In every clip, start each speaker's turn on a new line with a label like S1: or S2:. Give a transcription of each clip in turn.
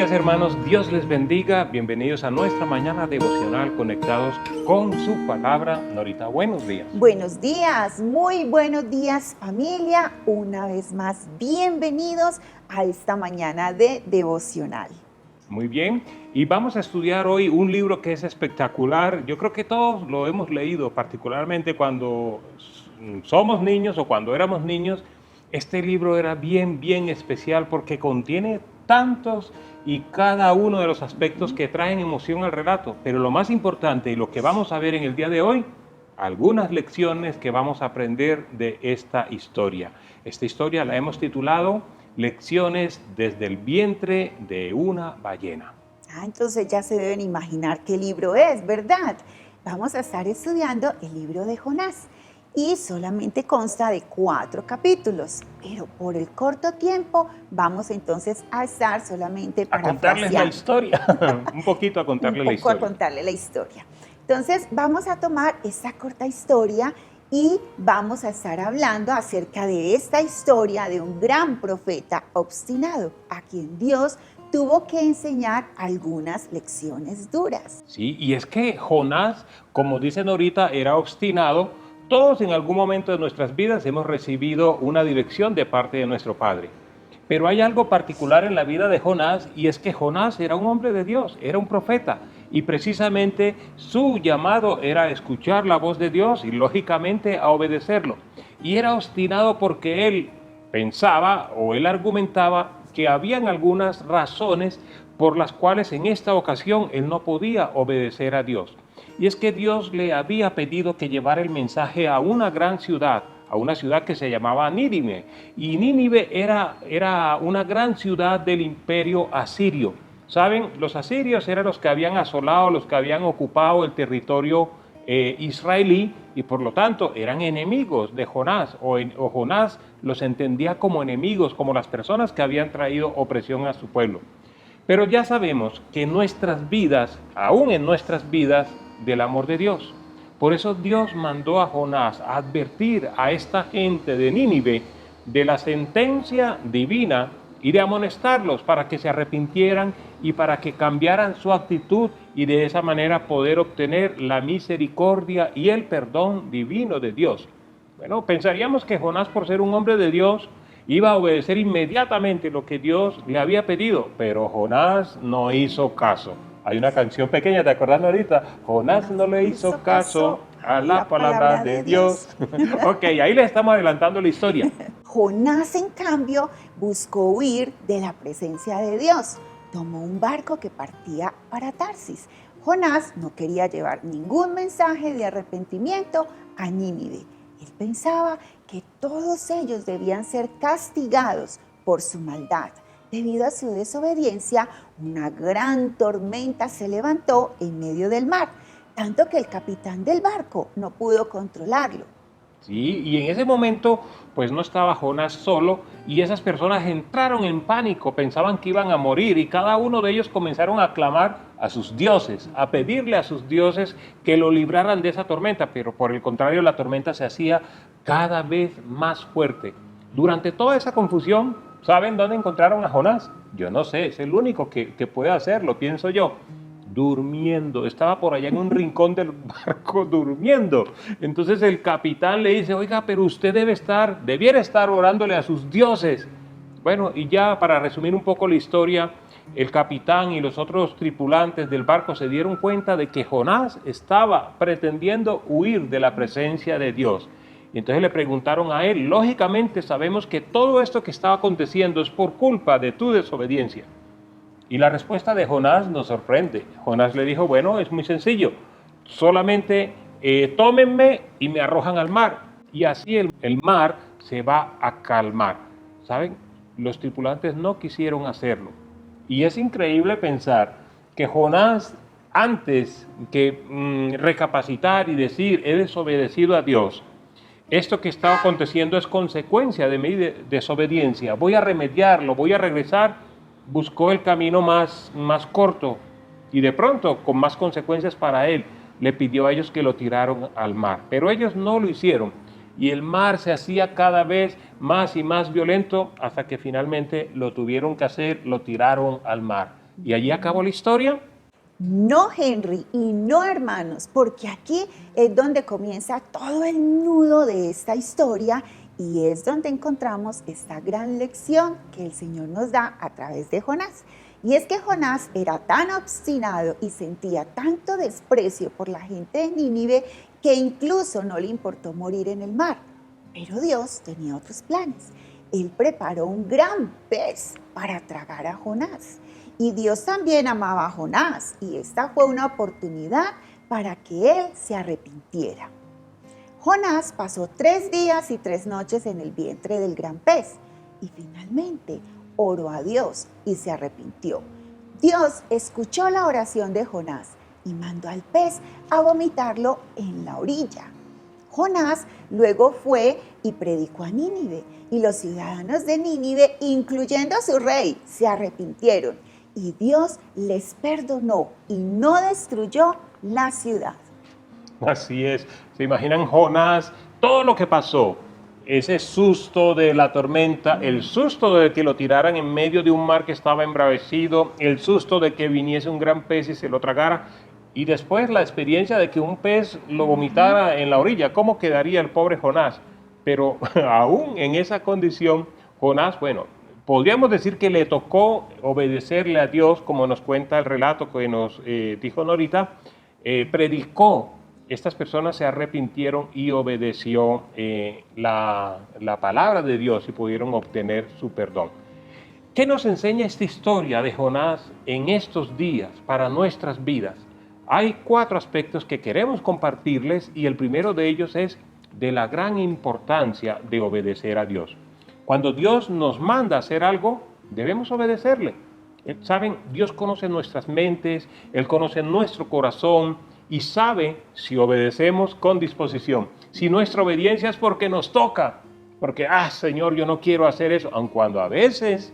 S1: días, hermanos, Dios les bendiga. Bienvenidos a nuestra mañana devocional conectados con su palabra. Norita, buenos días.
S2: Buenos días, muy buenos días familia. Una vez más, bienvenidos a esta mañana de devocional.
S1: Muy bien, y vamos a estudiar hoy un libro que es espectacular. Yo creo que todos lo hemos leído, particularmente cuando somos niños o cuando éramos niños. Este libro era bien especial porque contiene tantos y cada uno de los aspectos que traen emoción al relato. Pero lo más importante y lo que vamos a ver en el día de hoy, algunas lecciones que vamos a aprender de esta historia. Esta historia la hemos titulado Lecciones desde el vientre de una ballena.
S2: Entonces ya se deben imaginar qué libro es, ¿verdad? Vamos a estar estudiando el libro de Jonás y solamente consta de 4 capítulos, pero por el corto tiempo vamos entonces a estar solamente
S1: A contarles la historia, un poquito a contarles la historia.
S2: A contarle la historia. Entonces vamos a tomar esta corta historia y vamos a estar hablando acerca de esta historia de un gran profeta obstinado, a quien Dios tuvo que enseñar algunas lecciones duras.
S1: Sí, y es que Jonás, como dicen ahorita, era obstinado. Todos en algún momento de nuestras vidas hemos recibido una dirección de parte de nuestro Padre. Pero hay algo particular en la vida de Jonás, y es que Jonás era un hombre de Dios, era un profeta, y precisamente su llamado era escuchar la voz de Dios y lógicamente a obedecerlo. Y era obstinado porque él pensaba o él argumentaba que habían algunas razones por las cuales en esta ocasión él no podía obedecer a Dios. Y es que Dios le había pedido que llevara el mensaje a una gran ciudad, a una ciudad que se llamaba Nínive. Y Nínive era una gran ciudad del imperio asirio. ¿Saben? Los asirios eran los que habían asolado, los que habían ocupado el territorio israelí, y por lo tanto eran enemigos de Jonás, o Jonás los entendía como enemigos, como las personas que habían traído opresión a su pueblo. Pero ya sabemos que en nuestras vidas, aún en nuestras vidas, del amor de Dios. Por eso Dios mandó a Jonás a advertir a esta gente de Nínive de la sentencia divina y de amonestarlos para que se arrepintieran y para que cambiaran su actitud y de esa manera poder obtener la misericordia y el perdón divino de Dios. Bueno, pensaríamos que Jonás, por ser un hombre de Dios, iba a obedecer inmediatamente lo que Dios le había pedido, pero Jonás no hizo caso. Hay una canción pequeña, ¿te acordás ahorita? Jonás no le hizo caso a la palabra de Dios. Ok, ahí le estamos adelantando la historia.
S2: Jonás, en cambio, buscó huir de la presencia de Dios. Tomó un barco que partía para Tarsis. Jonás no quería llevar ningún mensaje de arrepentimiento a Nínive. Él pensaba que todos ellos debían ser castigados por su maldad. Debido a su desobediencia, una gran tormenta se levantó en medio del mar, tanto que el capitán del barco no pudo controlarlo.
S1: Sí, y en ese momento pues no estaba Jonás solo, y esas personas entraron en pánico, pensaban que iban a morir, y cada uno de ellos comenzaron a clamar a sus dioses, a pedirle a sus dioses que lo libraran de esa tormenta, pero por el contrario la tormenta se hacía cada vez más fuerte. Durante toda esa confusión, ¿saben dónde encontraron a Jonás? Yo no sé, es el único que puede hacerlo, pienso yo. Durmiendo, estaba por allá en un rincón del barco durmiendo. Entonces el capitán le dice: oiga, pero usted debiera estar orándole a sus dioses. Bueno, y ya para resumir un poco la historia, el capitán y los otros tripulantes del barco se dieron cuenta de que Jonás estaba pretendiendo huir de la presencia de Dios. Y entonces le preguntaron a él: lógicamente sabemos que todo esto que estaba aconteciendo es por culpa de tu desobediencia. Y la respuesta de Jonás nos sorprende. Jonás le dijo: bueno, es muy sencillo, solamente tómenme y me arrojan al mar, y así el mar se va a calmar. ¿Saben? Los tripulantes no quisieron hacerlo. Y es increíble pensar que Jonás, antes que recapacitar y decir: he desobedecido a Dios, esto que está aconteciendo es consecuencia de mi desobediencia, voy a remediarlo, voy a regresar, buscó el camino más corto, y de pronto, con más consecuencias para él, le pidió a ellos que lo tiraran al mar. Pero ellos no lo hicieron, y el mar se hacía cada vez más y más violento, hasta que finalmente lo tuvieron que hacer, lo tiraron al mar. ¿Y allí acabó la historia?
S2: No, Henry, y no, hermanos, porque aquí es donde comienza todo el nudo de esta historia y es donde encontramos esta gran lección que el Señor nos da a través de Jonás. Y es que Jonás era tan obstinado y sentía tanto desprecio por la gente de Nínive que incluso no le importó morir en el mar. Pero Dios tenía otros planes. Él preparó un gran pez para tragar a Jonás. Y Dios también amaba a Jonás y esta fue una oportunidad para que él se arrepintiera. Jonás pasó 3 días y 3 noches en el vientre del gran pez y finalmente oró a Dios y se arrepintió. Dios escuchó la oración de Jonás y mandó al pez a vomitarlo en la orilla. Jonás luego fue y predicó a Nínive y los ciudadanos de Nínive, incluyendo a su rey, se arrepintieron. Y Dios les perdonó y no destruyó la ciudad.
S1: Así es. ¿Se imaginan Jonás? Todo lo que pasó. Ese susto de la tormenta, el susto de que lo tiraran en medio de un mar que estaba embravecido, el susto de que viniese un gran pez y se lo tragara. Y después la experiencia de que un pez lo vomitara en la orilla. ¿Cómo quedaría el pobre Jonás? Pero aún en esa condición, Jonás, bueno, podríamos decir que le tocó obedecerle a Dios, como nos cuenta el relato que nos dijo Norita, predicó, estas personas se arrepintieron y obedeció la palabra de Dios y pudieron obtener su perdón. ¿Qué nos enseña esta historia de Jonás en estos días para nuestras vidas? Hay 4 aspectos que queremos compartirles y el primero de ellos es de la gran importancia de obedecer a Dios. Cuando Dios nos manda a hacer algo, debemos obedecerle. Saben, Dios conoce nuestras mentes, Él conoce nuestro corazón y sabe si obedecemos con disposición. Si nuestra obediencia es porque nos toca, porque, Señor, yo no quiero hacer eso, aun cuando a veces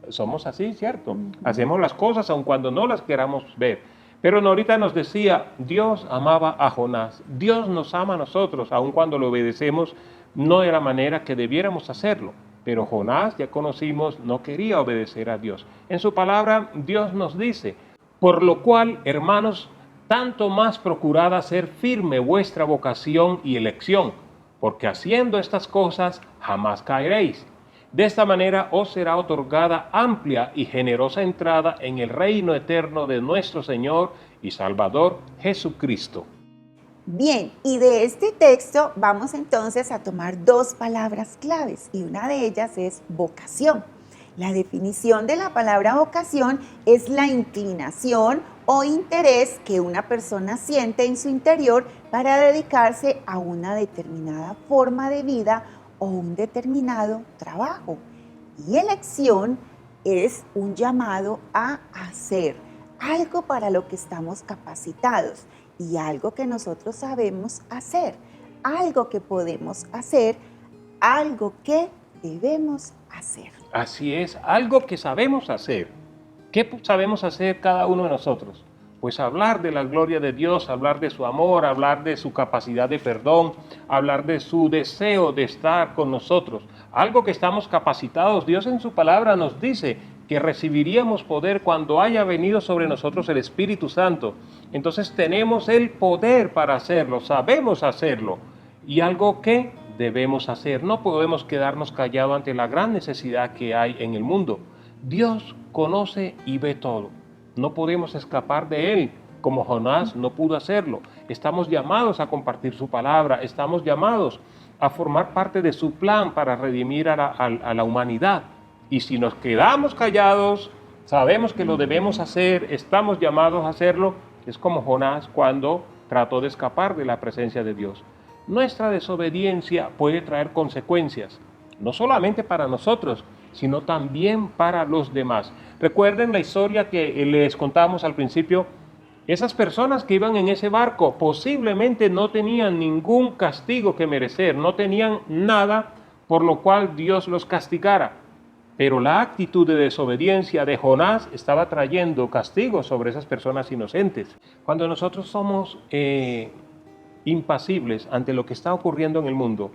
S1: somos así, ¿cierto? Hacemos las cosas aun cuando no las queramos ver. Pero Norita nos decía, Dios amaba a Jonás, Dios nos ama a nosotros, aun cuando lo obedecemos, no de la manera que debiéramos hacerlo. Pero Jonás, ya conocimos, no quería obedecer a Dios. En su palabra, Dios nos dice, por lo cual, hermanos, tanto más procurad hacer firme vuestra vocación y elección, porque haciendo estas cosas jamás caeréis. De esta manera os será otorgada amplia y generosa entrada en el reino eterno de nuestro Señor y Salvador Jesucristo.
S2: Bien, y de este texto vamos entonces a tomar 2 palabras claves y una de ellas es vocación. La definición de la palabra vocación es la inclinación o interés que una persona siente en su interior para dedicarse a una determinada forma de vida o un determinado trabajo. Y elección es un llamado a hacer algo para lo que estamos capacitados y algo que nosotros sabemos hacer, algo que podemos hacer, algo que debemos hacer.
S1: Así es, algo que sabemos hacer. ¿Qué sabemos hacer cada uno de nosotros? Pues hablar de la gloria de Dios, hablar de su amor, hablar de su capacidad de perdón, hablar de su deseo de estar con nosotros. Algo que estamos capacitados. Dios en su palabra nos dice que recibiríamos poder cuando haya venido sobre nosotros el Espíritu Santo. Entonces tenemos el poder para hacerlo, sabemos hacerlo. Y algo que debemos hacer. No podemos quedarnos callados ante la gran necesidad que hay en el mundo. Dios conoce y ve todo. No podemos escapar de Él, como Jonás no pudo hacerlo. Estamos llamados a compartir su palabra, estamos llamados a formar parte de su plan para redimir a la humanidad. Y si nos quedamos callados, sabemos que lo debemos hacer, estamos llamados a hacerlo, es como Jonás cuando trató de escapar de la presencia de Dios. Nuestra desobediencia puede traer consecuencias, no solamente para nosotros, sino también para los demás. Recuerden la historia que les contamos al principio. Esas personas que iban en ese barco posiblemente no tenían ningún castigo que merecer, no tenían nada por lo cual Dios los castigara. Pero la actitud de desobediencia de Jonás estaba trayendo castigo sobre esas personas inocentes. Cuando nosotros somos impasibles ante lo que está ocurriendo en el mundo,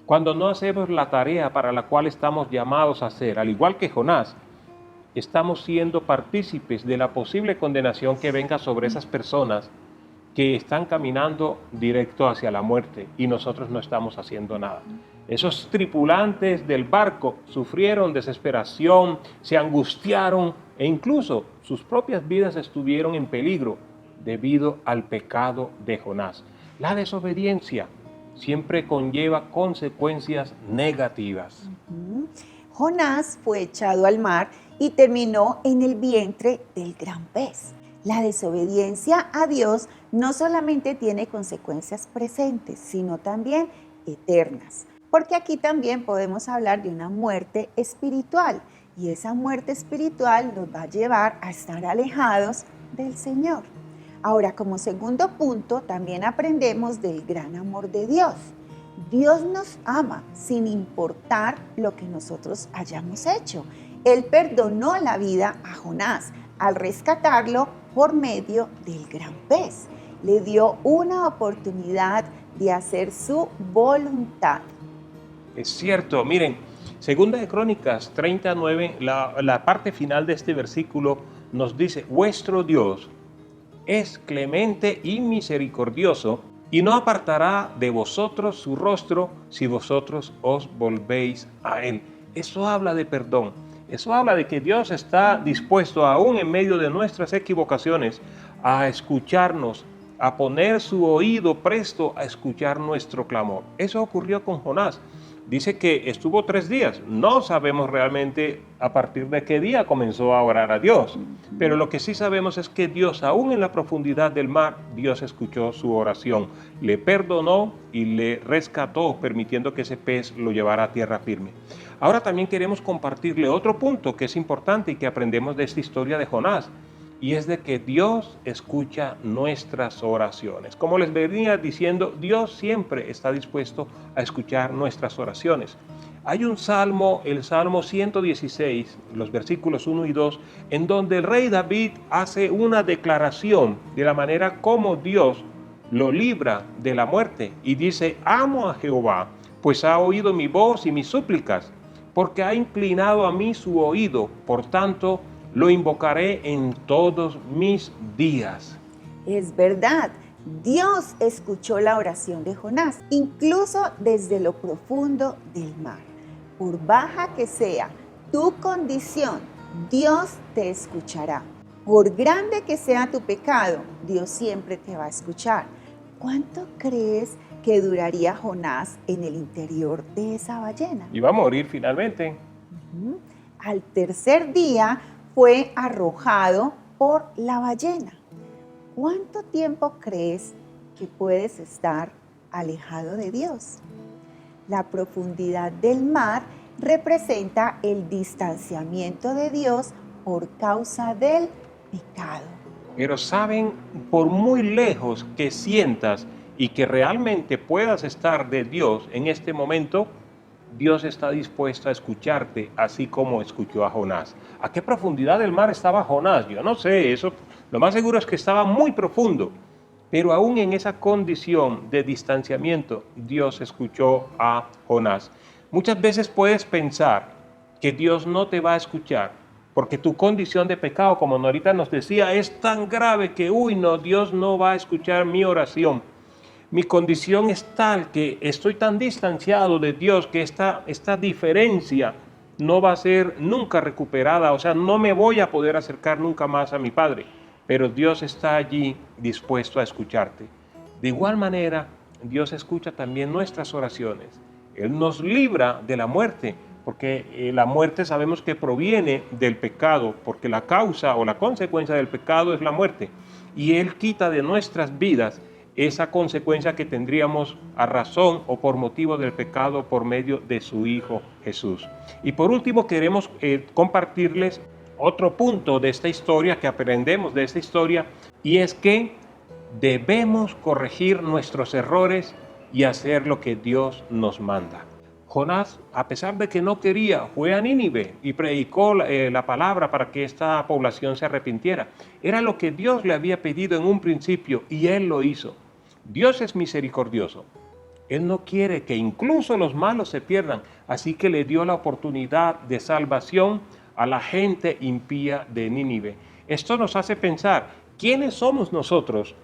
S1: cuando no hacemos la tarea para la cual estamos llamados a hacer, al igual que Jonás, estamos siendo partícipes de la posible condenación que venga sobre esas personas que están caminando directo hacia la muerte y nosotros no estamos haciendo nada. Esos tripulantes del barco sufrieron desesperación, se angustiaron e incluso sus propias vidas estuvieron en peligro debido al pecado de Jonás. La desobediencia siempre conlleva consecuencias negativas.
S2: Jonás fue echado al mar y terminó en el vientre del gran pez. La desobediencia a Dios no solamente tiene consecuencias presentes, sino también eternas. Porque aquí también podemos hablar de una muerte espiritual. Y esa muerte espiritual nos va a llevar a estar alejados del Señor. Ahora, como segundo punto, también aprendemos del gran amor de Dios. Dios nos ama sin importar lo que nosotros hayamos hecho. Él perdonó la vida a Jonás al rescatarlo por medio del gran pez. Le dio una oportunidad de hacer su voluntad.
S1: Es cierto, miren, Segunda de Crónicas 39, la parte final de este versículo nos dice: vuestro Dios es clemente y misericordioso, y no apartará de vosotros su rostro si vosotros os volvéis a Él. Eso habla de perdón. Eso habla de que Dios está dispuesto, aún en medio de nuestras equivocaciones, a escucharnos, a poner su oído presto a escuchar nuestro clamor. Eso ocurrió con Jonás. Dice que estuvo 3 días. No sabemos realmente a partir de qué día comenzó a orar a Dios. Pero lo que sí sabemos es que Dios, aún en la profundidad del mar, Dios escuchó su oración. Le perdonó y le rescató, permitiendo que ese pez lo llevara a tierra firme. Ahora también queremos compartirle otro punto que es importante y que aprendemos de esta historia de Jonás. Y es de que Dios escucha nuestras oraciones. Como les venía diciendo, Dios siempre está dispuesto a escuchar nuestras oraciones. Hay un salmo, el Salmo 116, los versículos 1 y 2, en donde el rey David hace una declaración de la manera como Dios lo libra de la muerte. Y dice: amo a Jehová, pues ha oído mi voz y mis súplicas, porque ha inclinado a mí su oído, por tanto, lo invocaré en todos mis días.
S2: Es verdad, Dios escuchó la oración de Jonás, incluso desde lo profundo del mar. Por baja que sea tu condición, Dios te escuchará. Por grande que sea tu pecado, Dios siempre te va a escuchar. ¿Cuánto crees que duraría Jonás en el interior de esa ballena?
S1: Y va a morir finalmente.
S2: Al tercer día fue arrojado por la ballena. ¿Cuánto tiempo crees que puedes estar alejado de Dios? La profundidad del mar representa el distanciamiento de Dios por causa del pecado.
S1: Pero saben, por muy lejos que sientas y que realmente puedas estar de Dios en este momento, Dios está dispuesto a escucharte, así como escuchó a Jonás. ¿A qué profundidad del mar estaba Jonás? Yo no sé, eso lo más seguro es que estaba muy profundo. Pero aún en esa condición de distanciamiento, Dios escuchó a Jonás. Muchas veces puedes pensar que Dios no te va a escuchar, porque tu condición de pecado, como Norita nos decía, es tan grave que, no, Dios no va a escuchar mi oración. Mi condición es tal que estoy tan distanciado de Dios que esta diferencia no va a ser nunca recuperada. O sea, no me voy a poder acercar nunca más a mi Padre. Pero Dios está allí dispuesto a escucharte. De igual manera, Dios escucha también nuestras oraciones. Él nos libra de la muerte, porque la muerte sabemos que proviene del pecado, porque la causa o la consecuencia del pecado es la muerte. Y Él quita de nuestras vidas esa consecuencia que tendríamos a razón o por motivo del pecado por medio de su Hijo Jesús. Y por último queremos compartirles otro punto de esta historia que aprendemos de esta historia, y es que debemos corregir nuestros errores y hacer lo que Dios nos manda. Jonás, a pesar de que no quería, fue a Nínive y predicó la palabra para que esta población se arrepintiera. Era lo que Dios le había pedido en un principio y él lo hizo. Dios es misericordioso. Él no quiere que incluso los malos se pierdan, así que le dio la oportunidad de salvación a la gente impía de Nínive. Esto nos hace pensar, ¿quiénes somos nosotros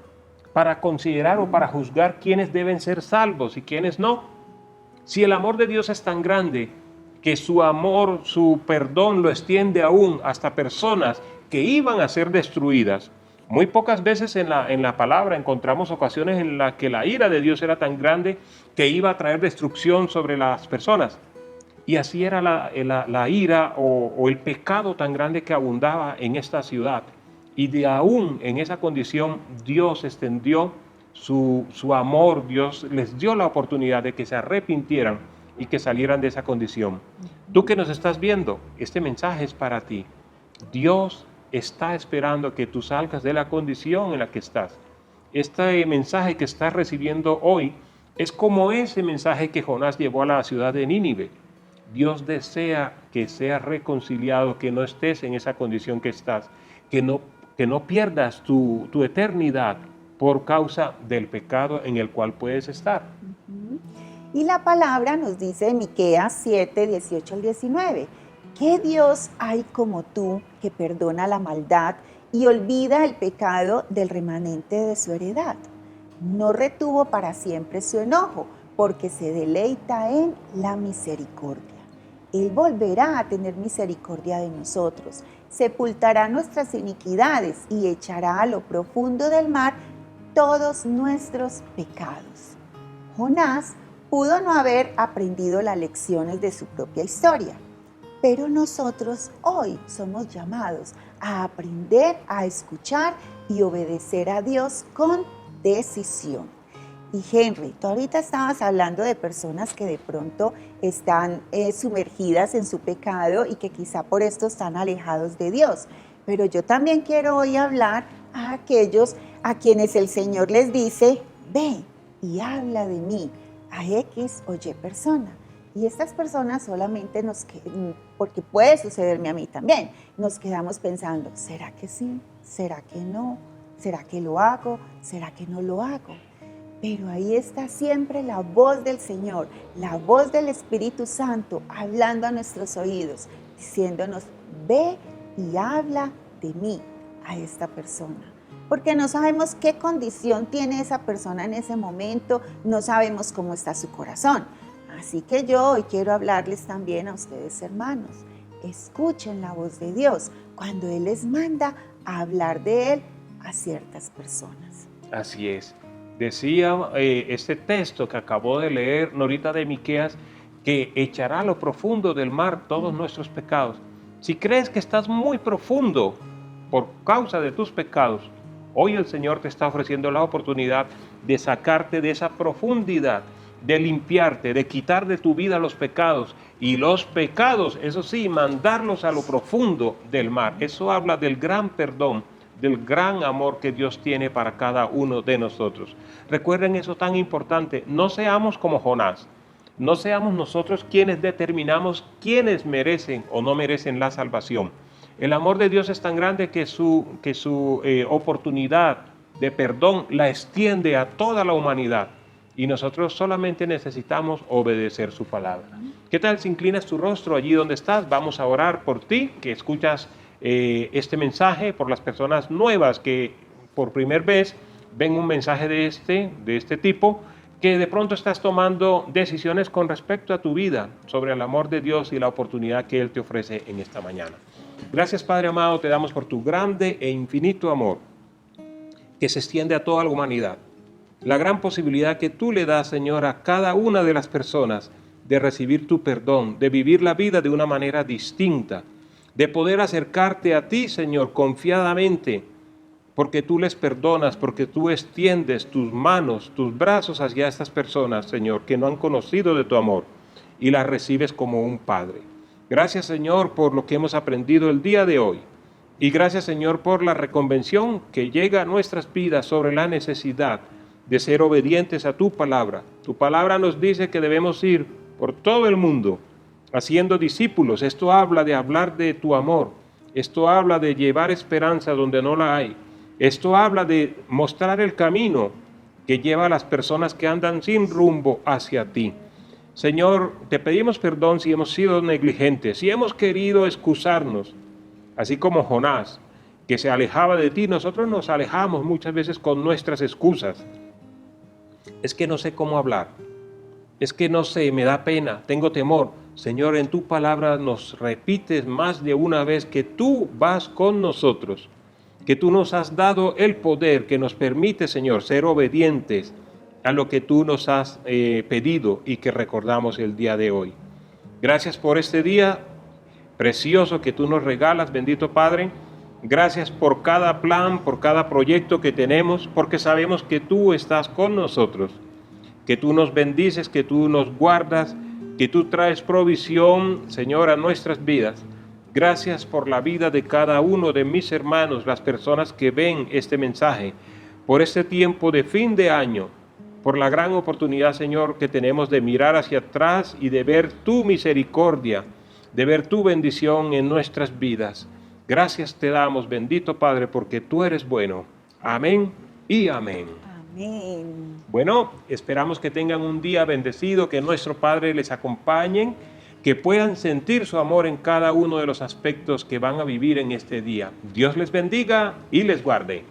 S1: para considerar o para juzgar quiénes deben ser salvos y quiénes no? Si el amor de Dios es tan grande que su amor, su perdón lo extiende aún hasta personas que iban a ser destruidas, muy pocas veces en la palabra encontramos ocasiones en las que la ira de Dios era tan grande que iba a traer destrucción sobre las personas. Y así era la ira o el pecado tan grande que abundaba en esta ciudad. Y de aún en esa condición Dios extendió su amor, Dios les dio la oportunidad de que se arrepintieran y que salieran de esa condición. Tú que nos estás viendo, este mensaje es para ti. Dios está esperando que tú salgas de la condición en la que estás. Este mensaje que estás recibiendo hoy es como ese mensaje que Jonás llevó a la ciudad de Nínive. Dios desea que seas reconciliado, que no estés en esa condición que estás, que no pierdas tu eternidad por causa del pecado en el cual puedes estar.
S2: Y la palabra nos dice en Miqueas 7, 18 al 19, ¿qué Dios hay como tú que perdona la maldad y olvida el pecado del remanente de su heredad? No retuvo para siempre su enojo, porque se deleita en la misericordia. Él volverá a tener misericordia de nosotros, sepultará nuestras iniquidades y echará a lo profundo del mar todos nuestros pecados. Jonás pudo no haber aprendido las lecciones de su propia historia, pero nosotros hoy somos llamados a aprender a escuchar y obedecer a Dios con decisión. Y Henry, tú ahorita estabas hablando de personas que de pronto están sumergidas en su pecado y que quizá por esto están alejados de Dios. Pero yo también quiero hoy hablar a aquellos a quienes el Señor les dice, ve y habla de mí a X o Y persona. Y estas personas solamente porque puede sucederme a mí también, nos quedamos pensando, ¿será que sí? ¿Será que no? ¿Será que lo hago? ¿Será que no lo hago? Pero ahí está siempre la voz del Señor, la voz del Espíritu Santo hablando a nuestros oídos, diciéndonos, ve y habla de mí a esta persona. Porque no sabemos qué condición tiene esa persona en ese momento, no sabemos cómo está su corazón. Así que yo hoy quiero hablarles también a ustedes, hermanos. Escuchen la voz de Dios cuando Él les manda a hablar de Él a ciertas personas.
S1: Así es. Decía este texto que acabó de leer Norita de Miqueas, que echará a lo profundo del mar todos nuestros pecados. Si crees que estás muy profundo por causa de tus pecados, hoy el Señor te está ofreciendo la oportunidad de sacarte de esa profundidad, de limpiarte, de quitar de tu vida los pecados. Y los pecados, eso sí, mandarlos a lo profundo del mar. Eso habla del gran perdón, del gran amor que Dios tiene para cada uno de nosotros. Recuerden eso tan importante, no seamos como Jonás, no seamos nosotros quienes determinamos quiénes merecen o no merecen la salvación. El amor de Dios es tan grande que su oportunidad de perdón la extiende a toda la humanidad y nosotros solamente necesitamos obedecer su palabra. ¿Qué tal si inclinas tu rostro allí donde estás? Vamos a orar por ti, que escuchas este mensaje, por las personas nuevas que por primera vez ven un mensaje de este tipo, que de pronto estás tomando decisiones con respecto a tu vida, sobre el amor de Dios y la oportunidad que Él te ofrece en esta mañana. Gracias, Padre amado, te damos por tu grande e infinito amor, que se extiende a toda la humanidad. La gran posibilidad que tú le das, Señor, a cada una de las personas de recibir tu perdón, de vivir la vida de una manera distinta, de poder acercarte a ti, Señor, confiadamente, porque tú les perdonas, porque tú extiendes tus manos, tus brazos hacia estas personas, Señor, que no han conocido de tu amor, y las recibes como un Padre. Gracias, Señor, por lo que hemos aprendido el día de hoy, y gracias, Señor, por la reconvención que llega a nuestras vidas sobre la necesidad de ser obedientes a tu palabra. Tu palabra nos dice que debemos ir por todo el mundo, haciendo discípulos. Esto habla de hablar de tu amor. Esto habla de llevar esperanza donde no la hay. Esto habla de mostrar el camino que lleva a las personas que andan sin rumbo hacia ti. Señor, te pedimos perdón si hemos sido negligentes, si hemos querido excusarnos, así como Jonás, que se alejaba de ti. Nosotros nos alejamos muchas veces con nuestras excusas. Es que no sé cómo hablar, es que no sé, me da pena, tengo temor. Señor, en tu palabra nos repites más de una vez que tú vas con nosotros, que tú nos has dado el poder que nos permite, Señor, ser obedientes a lo que tú nos has pedido y que recordamos el día de hoy. Gracias por este día precioso que tú nos regalas, bendito Padre. Gracias por cada plan, por cada proyecto que tenemos, porque sabemos que tú estás con nosotros, que tú nos bendices, que tú nos guardas, que tú traes provisión, Señor, a nuestras vidas. Gracias por la vida de cada uno de mis hermanos, las personas que ven este mensaje, por este tiempo de fin de año, por la gran oportunidad, Señor, que tenemos de mirar hacia atrás y de ver tu misericordia, de ver tu bendición en nuestras vidas. Gracias te damos, bendito Padre, porque tú eres bueno. Amén y amén.
S2: Amén.
S1: Bueno, esperamos que tengan un día bendecido, que nuestro Padre les acompañe, que puedan sentir su amor en cada uno de los aspectos que van a vivir en este día. Dios les bendiga y les guarde.